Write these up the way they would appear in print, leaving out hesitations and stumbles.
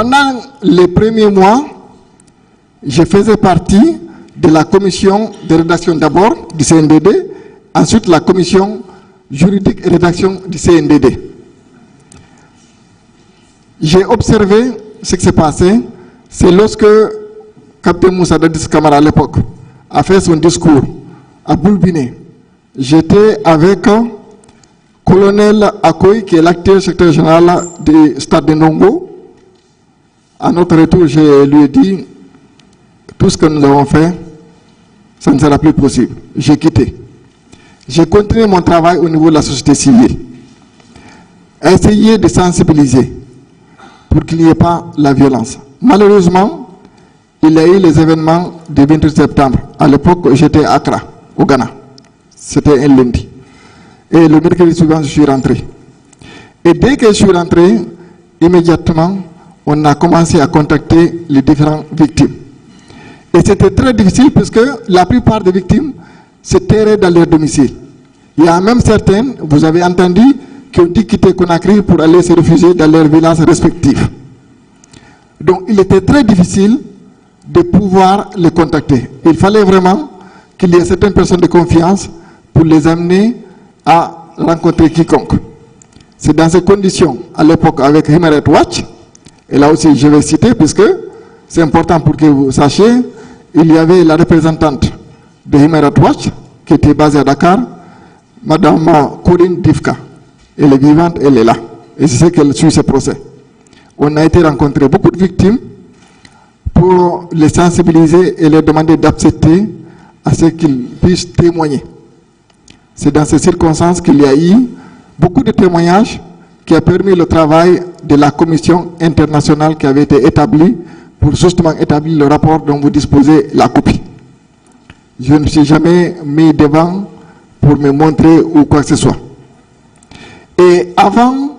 Pendant les premiers mois, je faisais partie de la commission de rédaction d'abord du CNDD, ensuite la commission juridique et rédaction du CNDD. J'ai observé ce qui s'est passé, c'est lorsque Capitaine Moussa Dadis Camara à l'époque a fait son discours à Boulbiné. J'étais avec colonel Akoy, qui est l'actuel secrétaire général du stade de Ndongo. À notre retour, je lui ai dit, tout ce que nous avons fait, ça ne sera plus possible. J'ai quitté. J'ai continué mon travail au niveau de la société civile. Essayer de sensibiliser pour qu'il n'y ait pas la violence. Malheureusement, il y a eu les événements du 28 septembre. À l'époque, j'étais à Accra, au Ghana. C'était un lundi. Et le mercredi suivant, je suis rentré. Et dès que je suis rentré, immédiatement, on a commencé à contacter les différentes victimes. Et c'était très difficile parce que la plupart des victimes se terraient dans leur domicile. Il y a même certaines, vous avez entendu, qui ont dû quitter Conakry pour aller se réfugier dans leurs villages respectifs. Donc il était très difficile de pouvoir les contacter. Il fallait vraiment qu'il y ait certaines personnes de confiance pour les amener à rencontrer quiconque. C'est dans ces conditions, à l'époque avec Human Rights Watch, et là aussi je vais citer puisque c'est important pour que vous sachiez, il y avait la représentante de Human Rights Watch qui était basée à Dakar, Madame Corinne Difka. Elle est vivante, elle est là. Et c'est ce qu'elle suit ce procès. On a été rencontrer beaucoup de victimes pour les sensibiliser et leur demander d'accepter à ce qu'ils puissent témoigner. C'est dans ces circonstances qu'il y a eu beaucoup de témoignages qui a permis le travail de la commission internationale qui avait été établie pour justement établir le rapport dont vous disposez la copie. Je ne me suis jamais mis devant pour me montrer ou quoi que ce soit. Et avant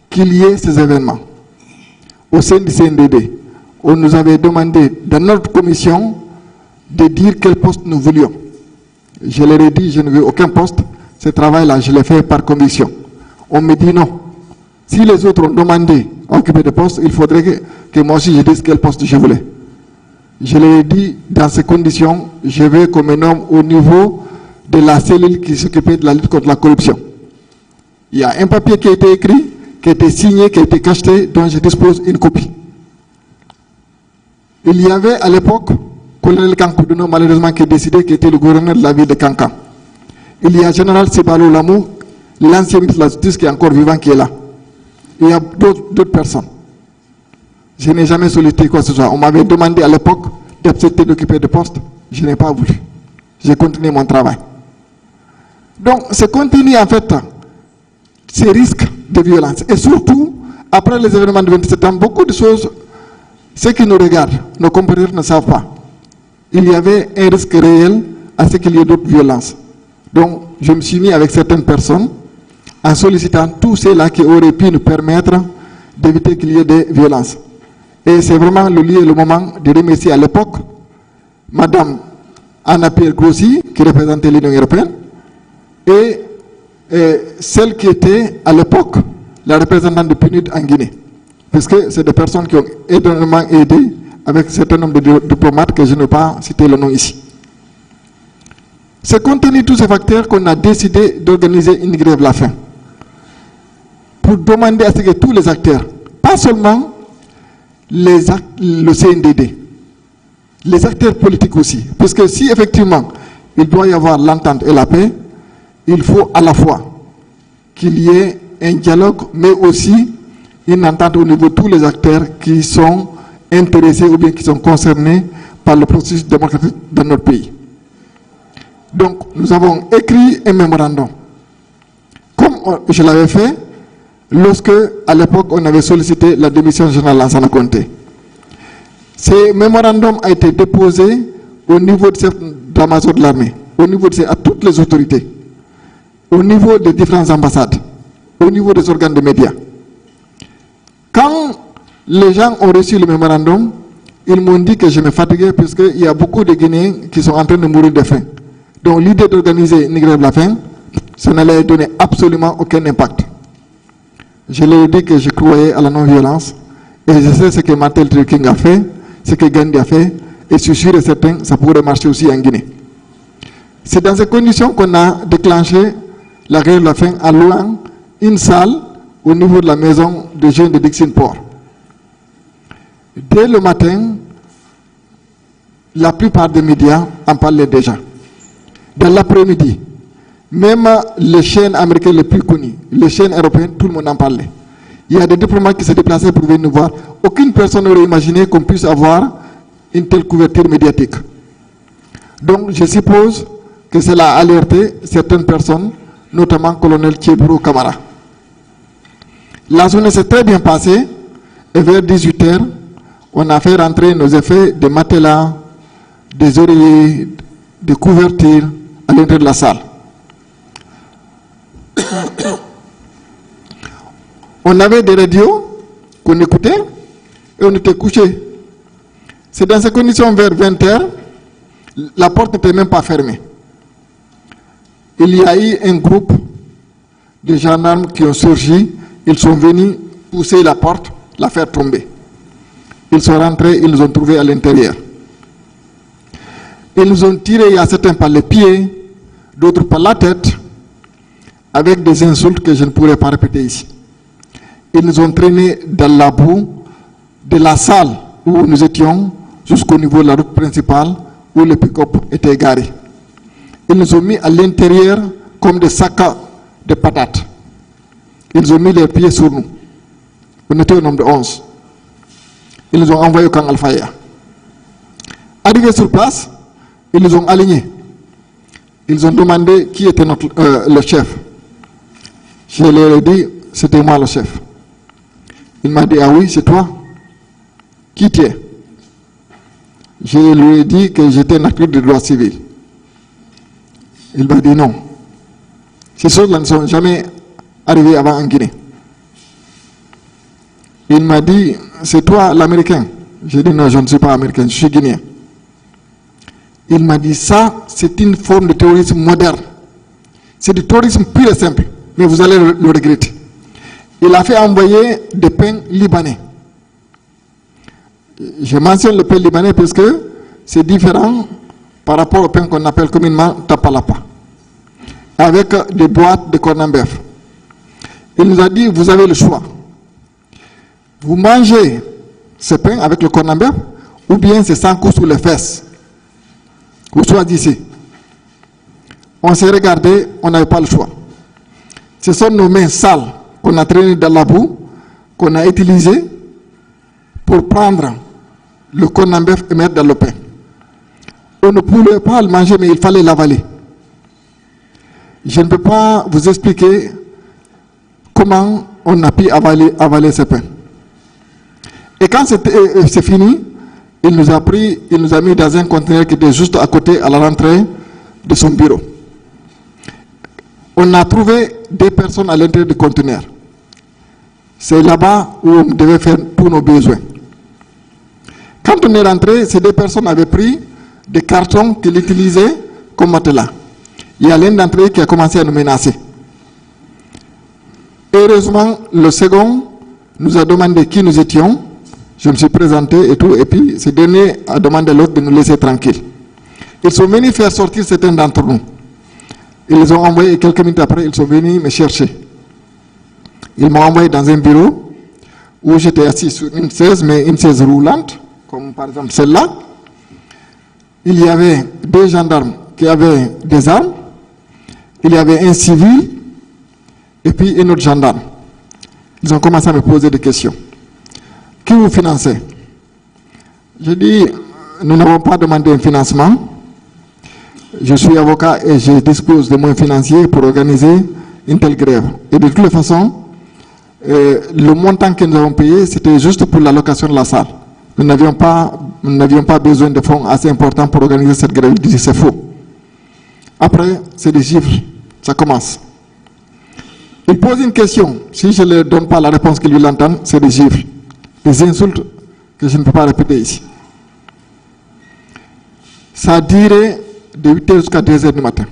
qu'il y ait ces événements, au sein du CNDD, on nous avait demandé dans notre commission de dire quel poste nous voulions. Je leur ai dit, je ne veux aucun poste, ce travail-là, je l'ai fait par conviction. On me dit non. Si les autres ont demandé à occuper des postes, il faudrait que moi aussi je dise quel poste je voulais. Je leur ai dit, dans ces conditions, je veux qu'on me nomme au niveau de la cellule qui s'occupait de la lutte contre la corruption. Il y a un papier qui a été écrit, qui a été signé, qui a été cacheté, dont je dispose une copie. Il y avait à l'époque, colonel Kankouduno, malheureusement, qui a décidé, qui était le gouverneur de la ville de Kankan. Il y a général Sibalo Lamou, l'ancien ministre de la Justice qui est encore vivant, qui est là. Il y a d'autres personnes. Je n'ai jamais sollicité quoi que ce soit. On m'avait demandé à l'époque d'accepter d'occuper de poste. Je n'ai pas voulu. J'ai continué mon travail. Donc, c'est continuer en fait ces risques de violence. Et surtout, après les événements du 27 septembre, beaucoup de choses, ceux qui nous regardent, nos compatriotes ne savent pas. Il y avait un risque réel à ce qu'il y ait d'autres violences. Donc, je me suis mis avec certaines personnes en sollicitant tous ceux-là qui auraient pu nous permettre d'éviter qu'il y ait des violences. Et c'est vraiment le lieu et le moment de remercier à l'époque Madame Anna Pierre Grossi, qui représentait l'Union européenne, et celle qui était à l'époque la représentante de PNUD en Guinée. Parce que c'est des personnes qui ont énormément aidé avec un certain nombre de diplomates que je ne vais pas citer le nom ici. C'est compte tenu de tous ces facteurs qu'on a décidé d'organiser une grève de la faim. Pour demander à ce que tous les acteurs, pas seulement le CNDD, les acteurs politiques aussi, parce que si effectivement il doit y avoir l'entente et la paix, il faut à la fois qu'il y ait un dialogue, mais aussi une entente au niveau de tous les acteurs qui sont intéressés ou bien qui sont concernés par le processus démocratique dans notre pays. Donc, nous avons écrit un mémorandum, comme je l'avais fait lorsque, à l'époque, on avait sollicité la démission générale Lansana Conté. Ce mémorandum a été déposé au niveau de l'état-major de l'armée, au niveau à toutes les autorités, au niveau des différentes ambassades, au niveau des organes de médias. Quand les gens ont reçu le mémorandum, ils m'ont dit que je me fatiguais puisqu'il y a beaucoup de Guinéens qui sont en train de mourir de faim. Donc l'idée d'organiser une grève de la faim, ça n'allait donner absolument aucun impact. Je leur ai dit que je croyais à la non-violence Et je sais ce que Martin Luther King a fait, ce que Gandhi a fait, et je suis sûr et certain que ça pourrait marcher aussi en Guinée. C'est dans ces conditions qu'on a déclenché la grève de la faim en louant une salle au niveau de la maison des jeunes de Dixon-Port. Dès le matin, la plupart des médias en parlaient déjà. Dans l'après-midi, même les chaînes américaines les plus connues, les chaînes européennes, tout le monde en parlait. Il y a des diplomates qui se déplaçaient pour venir nous voir. Aucune personne n'aurait imaginé qu'on puisse avoir une telle couverture médiatique. Donc je suppose que cela a alerté certaines personnes, notamment le colonel Thiebro Camara. La journée s'est très bien passée et vers 18h, on a fait rentrer nos effets de matelas, des oreillers, des couvertures à l'intérieur de la salle. On avait des radios qu'on écoutait et on était couché. C'est dans ces conditions vers 20h, la porte n'était même pas fermée. Il y a eu un groupe de gendarmes qui ont surgi, ils sont venus pousser la porte, la faire tomber. Ils sont rentrés, ils nous ont trouvés à l'intérieur. Ils nous ont tirés, il y a certains par les pieds, d'autres par la tête, avec des insultes que je ne pourrais pas répéter ici. Ils nous ont traînés dans la boue de la salle où nous étions jusqu'au niveau de la route principale où le pick-up était garé. Ils nous ont mis à l'intérieur comme des sacs de patates. Ils ont mis leurs pieds sur nous. On était au nombre de 11. Ils nous ont envoyés au camp Al-Faya. Arrivés sur place, ils nous ont alignés. Ils ont demandé qui était le chef. Je leur ai dit, c'était moi le chef. Il m'a dit, ah oui, c'est toi. Qui tu es? Je lui ai dit que j'étais un acteur de droit civil. Il m'a dit non. Ces choses-là ne sont jamais arrivées avant en Guinée. Il m'a dit, c'est toi l'Américain? J'ai dit non, je ne suis pas américain, je suis guinéen. Il m'a dit, ça, c'est une forme de terrorisme moderne. C'est du terrorisme pur et simple, mais vous allez le regretter. Il a fait envoyer des pains libanais. Je mentionne le pain libanais parce que c'est différent par rapport au pain qu'on appelle communément tapalapa, avec des boîtes de corned-beef. Il nous a dit, vous avez le choix. Vous mangez ce pain avec le corned-beef, ou bien c'est sans coups sur les fesses. Vous choisissez. On s'est regardé, on n'avait pas le choix. Ce sont nos mains sales qu'on a traînées dans la boue, qu'on a utilisées pour prendre le corned-beef et mettre dans le pain. On ne pouvait pas le manger, mais il fallait l'avaler. Je ne peux pas vous expliquer comment on a pu avaler ce pain. Et quand c'est fini, il nous a pris, il nous a mis dans un conteneur qui était juste à côté, à la rentrée de son bureau. On a trouvé des personnes à l'intérieur du conteneur. C'est là-bas où on devait faire tous nos besoins. Quand on est rentré, ces deux personnes avaient pris des cartons qu'ils utilisaient comme matelas. Il y a l'un d'entre eux qui a commencé à nous menacer. Heureusement, le second nous a demandé qui nous étions. Je me suis présenté et tout, et puis ce dernier a demandé à l'autre de nous laisser tranquilles. Ils sont venus faire sortir certains d'entre nous. Ils les ont envoyés et quelques minutes après, ils sont venus me chercher. Ils m'ont envoyé dans un bureau où j'étais assis sur une chaise, mais une chaise roulante, comme par exemple celle-là. Il y avait deux gendarmes qui avaient des armes. Il y avait un civil et puis un autre gendarme. Ils ont commencé à me poser des questions. Qui vous financez? Je dis, nous n'avons pas demandé un financement. Je suis avocat et je dispose de moyens financiers pour organiser une telle grève. Et de toutes les façons, le montant que nous avons payé, c'était juste pour la location de la salle. Nous n'avions pas besoin de fonds assez importants pour organiser cette grève. Je dis, c'est faux. Après, c'est des chiffres. Ça commence. Il pose une question. Si je ne leur donne pas la réponse qu'ils lui entendent, c'est des chiffres. Des insultes que je ne peux pas répéter ici. Ça a duré de 8h jusqu'à 2h du matin.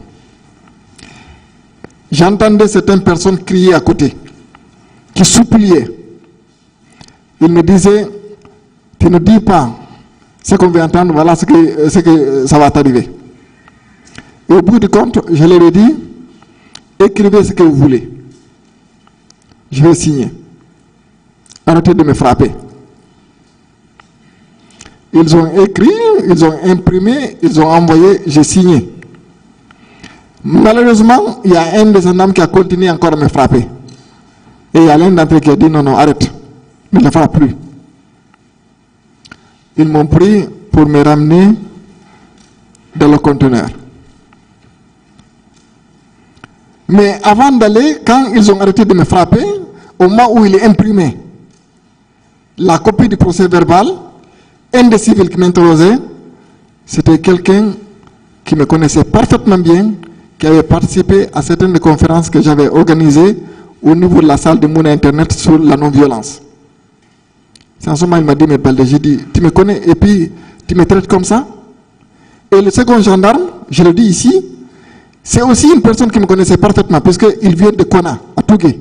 J'entendais certaines personnes crier à côté, qui suppliaient. Il me disait, tu ne dis pas ce qu'on veut entendre, voilà ce que ça va t'arriver. Et au bout du compte, je leur ai dit, écrivez ce que vous voulez. Je vais signer. Arrêtez de me frapper. Ils ont écrit, ils ont imprimé, ils ont envoyé, j'ai signé. Malheureusement, il y a un des hommes qui a continué encore à me frapper. Et il y a l'un d'entre eux qui a dit non, arrête, ne le frappe plus. Ils m'ont pris pour me ramener dans le conteneur. Mais avant d'aller, quand ils ont arrêté de me frapper, au moment où il est imprimé la copie du procès verbal, un des civils qui m'interrogeait, c'était quelqu'un qui me connaissait parfaitement bien, qui avait participé à certaines conférences que j'avais organisées au niveau de la salle de Mouna Internet sur la non-violence. C'est en ce moment il m'a dit, mais Baldé, j'ai dit, tu me connais et puis tu me traites comme ça? Et le second gendarme, je le dis ici, c'est aussi une personne qui me connaissait parfaitement, puisqu'il vient de Kona, à Tougué.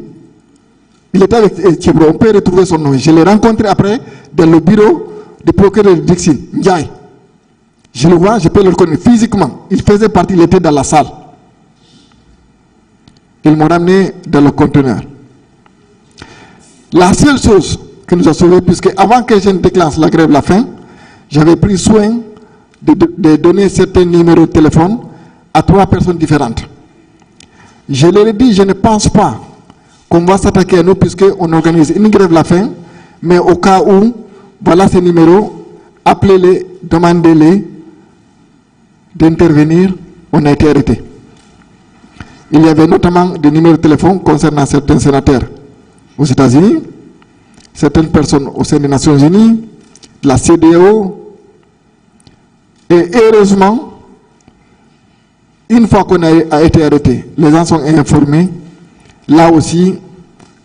Il était avec Thiebro, on peut retrouver son nom. Je l'ai rencontré après dans le bureau du procureur de Dixie, Ndiaye. Je le vois, je peux le reconnaître physiquement. Il faisait partie, il était dans la salle. Ils m'ont ramené dans le conteneur. La seule chose qui nous a sauvés, puisque avant que je ne déclenche la grève de la faim, j'avais pris soin de donner certains numéros de téléphone à 3 personnes différentes. Je leur ai dit, je ne pense pas qu'on va s'attaquer à nous puisqu'on organise une grève de la faim, mais au cas où, voilà ces numéros, appelez-les, demandez-les d'intervenir, on a été arrêtés. Il y avait notamment des numéros de téléphone concernant certains sénateurs aux États-Unis, certaines personnes au sein des Nations Unies, de la CEDEAO, et heureusement, une fois qu'on a été arrêté, les gens sont informés, là aussi,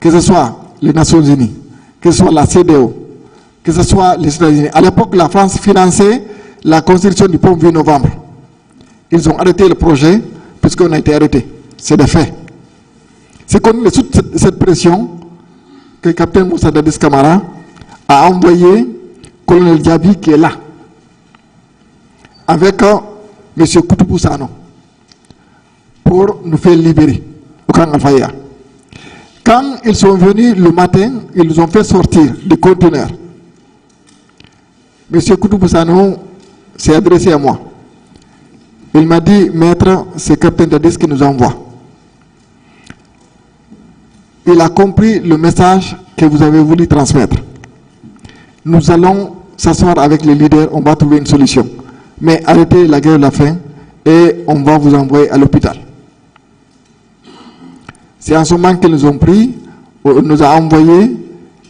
que ce soit les Nations Unies, que ce soit la CEDEAO, que ce soit les États-Unis. À l'époque, la France finançait la construction du pont 8 novembre. Ils ont arrêté le projet puisqu'on a été arrêté. C'est des faits. C'est comme sous cette pression que le capitaine Moussa Dadis Camara a envoyé le colonel Diaby qui est là, avec M. Koutoubou Sano, pour nous faire libérer au camp Al-Faya. Quand ils sont venus le matin, ils nous ont fait sortir du conteneur. M. Koutoubou Sano s'est adressé à moi. Il m'a dit, maître, c'est capitaine Dadis qui nous envoie. Il a compris le message que vous avez voulu transmettre. Nous allons s'asseoir avec les leaders, on va trouver une solution. Mais arrêtez la guerre de la faim et on va vous envoyer à l'hôpital. C'est en ce moment qu'ils nous ont pris, on nous a envoyés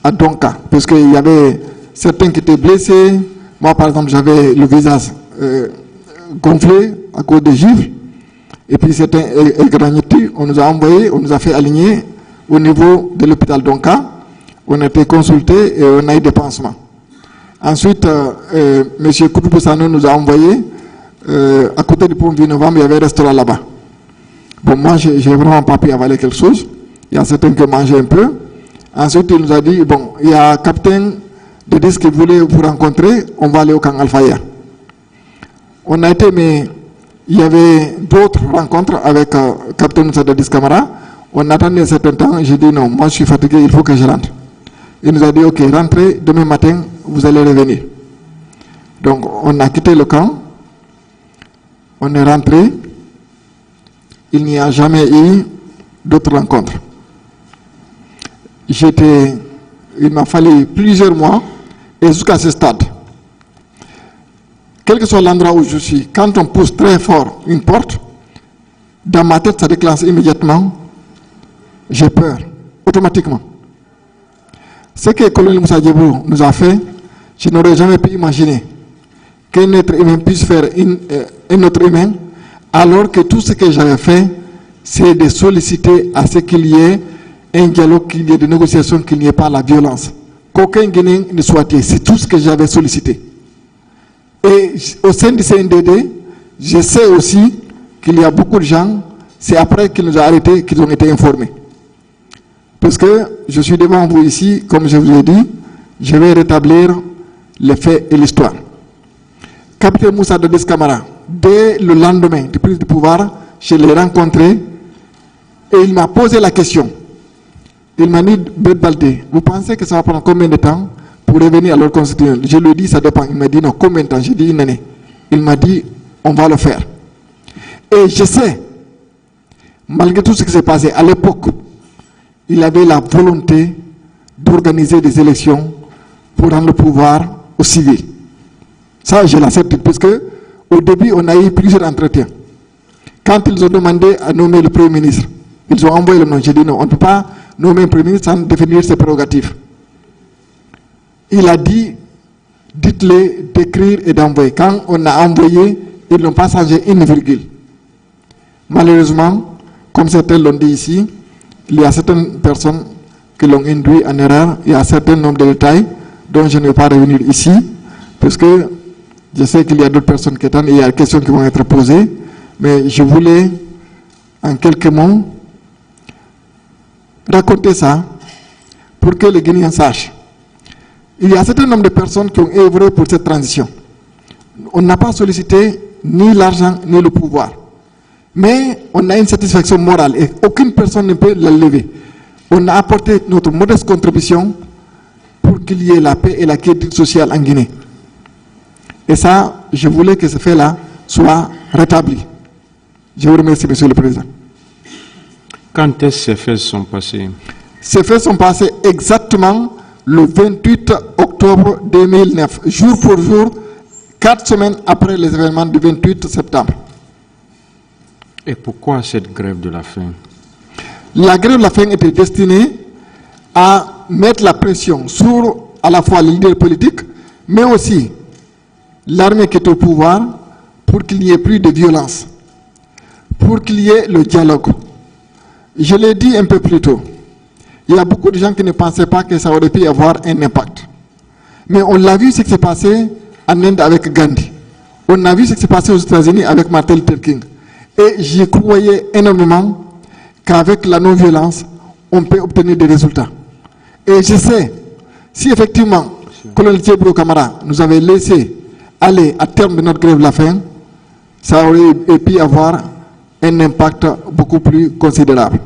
à Donka, parce qu'il y avait certains qui étaient blessés. Moi, par exemple, j'avais le visage gonflé à cause des gifles. Et puis certains égratignés, on nous a envoyés, on nous a fait aligner au niveau de l'hôpital Donka. On a été consultés et on a eu des pansements. Ensuite, M. Koutoubou Sano nous a envoyés à côté du pont 8 novembre, il y avait un restaurant là-bas. Bon, moi, j'ai vraiment pas pu avaler quelque chose. Il y a certains qui mangeaient un peu. Ensuite, il nous a dit, bon, il y a un capitaine de disque qui voulait vous rencontrer, on va aller au camp Al-Faya. On a été, mais il y avait d'autres rencontres avec capitaine Moussa Dadis Camara. On attendait un certain temps, j'ai dit non, moi je suis fatigué, il faut que je rentre. Il nous a dit, ok, rentrez, demain matin, vous allez revenir. Donc, on a quitté le camp, on est rentré, il n'y a jamais eu d'autres rencontres. Il m'a fallu plusieurs mois, et jusqu'à ce stade, quel que soit l'endroit où je suis, quand on pousse très fort une porte, dans ma tête, ça déclenche immédiatement, j'ai peur, automatiquement. Ce que le colonel Moussa Diébrou nous a fait, je n'aurais jamais pu imaginer qu'un être humain puisse faire un autre humain, alors que tout ce que j'avais fait, c'est de solliciter à ce qu'il y ait un dialogue, qu'il y ait des négociations, qu'il n'y ait pas la violence. Qu'aucun Guinéen ne soit tué, c'est tout ce que j'avais sollicité. Et au sein du CNDD, je sais aussi qu'il y a beaucoup de gens, c'est après qu'ils nous ont arrêtés qu'ils ont été informés. Parce que je suis devant vous ici, comme je vous ai dit, je vais rétablir les faits et l'histoire. Capitaine Moussa Dadis Camara, dès le lendemain de prise de pouvoir, je l'ai rencontré et il m'a posé la question. Il m'a dit, Beth Baldé, vous pensez que ça va prendre combien de temps pour revenir à l'ordre constitutionnel? Je lui ai dit, ça dépend. Il m'a dit, non, combien de temps? J'ai dit, une année. Il m'a dit, on va le faire. Et je sais, malgré tout ce qui s'est passé, à l'époque, il avait la volonté d'organiser des élections pour rendre le pouvoir aux civils. Ça, je l'accepte, parce que au début, on a eu plusieurs entretiens. Quand ils ont demandé à nommer le Premier ministre, ils ont envoyé le nom. J'ai dit non, on ne peut pas nommer un Premier ministre sans définir ses prérogatives. Il a dit, dites-les d'écrire et d'envoyer. Quand on a envoyé, ils n'ont pas changé une virgule. Malheureusement, comme certains l'ont dit ici, il y a certaines personnes qui l'ont induit en erreur. Il y a un certain nombre de détails dont je ne vais pas revenir ici, parce que je sais qu'il y a d'autres personnes qui attendent et il y a des questions qui vont être posées. Mais je voulais, en quelques mots, raconter ça pour que les Guinéens sachent. Il y a un certain nombre de personnes qui ont œuvré pour cette transition. On n'a pas sollicité ni l'argent ni le pouvoir. Mais on a une satisfaction morale et aucune personne ne peut la lever. On a apporté notre modeste contribution pour qu'il y ait la paix et la quiétude sociale en Guinée. Et ça, je voulais que ce fait-là soit rétabli. Je vous remercie, Monsieur le Président. Quand est-ce que ces faits sont passés? Ces faits sont passés exactement le 28 octobre 2009, jour pour jour, 4 semaines après les événements du 28 septembre. Et pourquoi cette grève de la faim? La grève de la faim était destinée à mettre la pression sur à la fois les leaders politiques, mais aussi l'armée qui est au pouvoir, pour qu'il n'y ait plus de violence, pour qu'il y ait le dialogue. Je l'ai dit un peu plus tôt, il y a beaucoup de gens qui ne pensaient pas que ça aurait pu avoir un impact. Mais on l'a vu ce qui s'est passé en Inde avec Gandhi. On a vu ce qui s'est passé aux États-Unis avec Martin Luther King. Et j'y croyais énormément qu'avec la non-violence, on peut obtenir des résultats. Et je sais, si effectivement, colonel Thiebro Camara nous avait laissé aller à terme de notre grève de la faim, ça aurait pu avoir un impact beaucoup plus considérable.